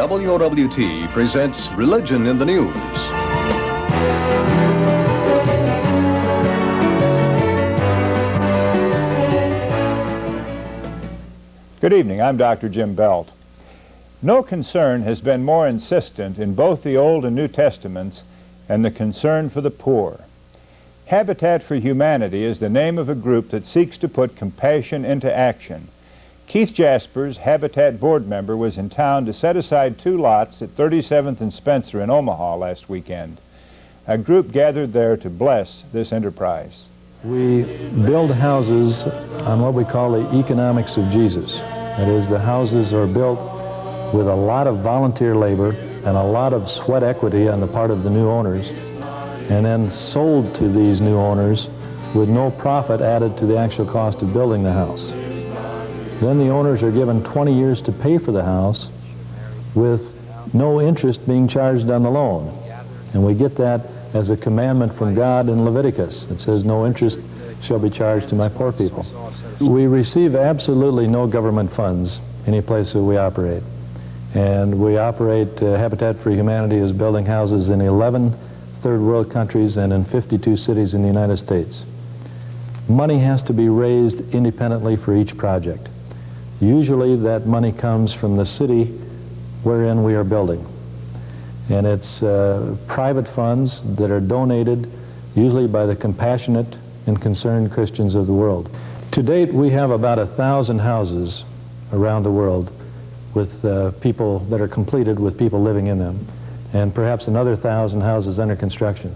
WOWT presents Religion in the News. Good evening, I'm Dr. Jim Belt. No concern has been more insistent in both the Old and New Testaments than the concern for the poor. Habitat for Humanity is the name of a group that seeks to put compassion into action. Keith Jaspers, Habitat board member, was in town to set aside 2 lots at 37th and Spencer in Omaha last weekend. A group gathered there to bless this enterprise. We build houses on what we call the economics of Jesus. That is, the houses are built with a lot of volunteer labor and a lot of sweat equity on the part of the new owners, and then sold to these new owners with no profit added to the actual cost of building the house. Then the owners are given 20 years to pay for the house with no interest being charged on the loan. And we get that as a commandment from God in Leviticus. It says, no interest shall be charged to my poor people. We receive absolutely no government funds any place that we operate. And we operate, Habitat for Humanity is building houses in 11 third world countries and in 52 cities in the United States. Money has to be raised independently for each project. Usually that money comes from the city wherein we are building. And it's private funds that are donated usually by the compassionate and concerned Christians of the world. To date, we have about 1,000 houses around the world with people that are completed, with people living in them, and perhaps another 1,000 houses under construction.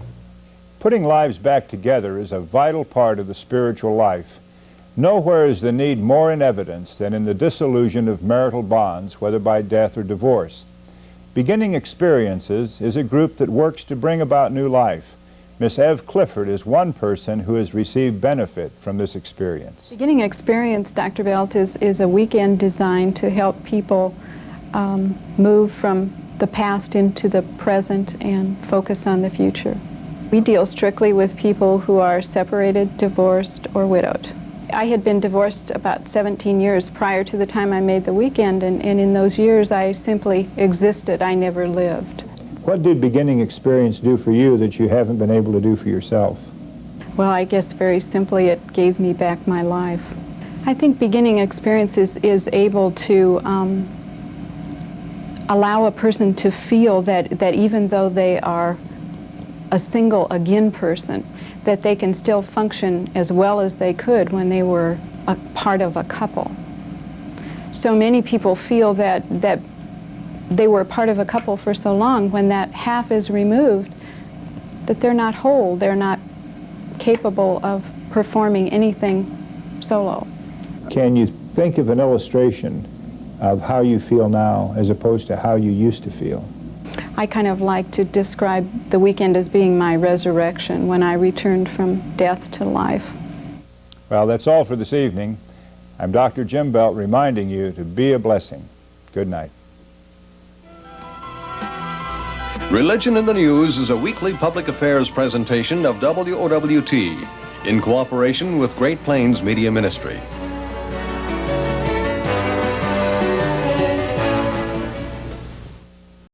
Putting lives back together is a vital part of the spiritual life. Nowhere is the need more in evidence than in the dissolution of marital bonds, whether by death or divorce. Beginning Experiences is a group that works to bring about new life. Miss Ev Clifford is one person who has received benefit from this experience. Beginning Experience, Dr. Belt, is a weekend designed to help people move from the past into the present and focus on the future. We deal strictly with people who are separated, divorced, or widowed. I had been divorced about 17 years prior to the time I made the weekend, and in those years I simply existed. I never lived. What did Beginning Experience do for you that you haven't been able to do for yourself? Well, I guess very simply it gave me back my life. I think Beginning Experience is able to allow a person to feel that even though they are a single again person, that they can still function as well as they could when they were a part of a couple. So many people feel that they were part of a couple for so long, when that half is removed, that they're not whole, they're not capable of performing anything solo. Can you think of an illustration of how you feel now as opposed to how you used to feel? I kind of like to describe the weekend as being my resurrection, when I returned from death to life. Well, that's all for this evening. I'm Dr. Jim Belt reminding you to be a blessing. Good night. Religion in the News is a weekly public affairs presentation of WOWT in cooperation with Great Plains Media Ministry.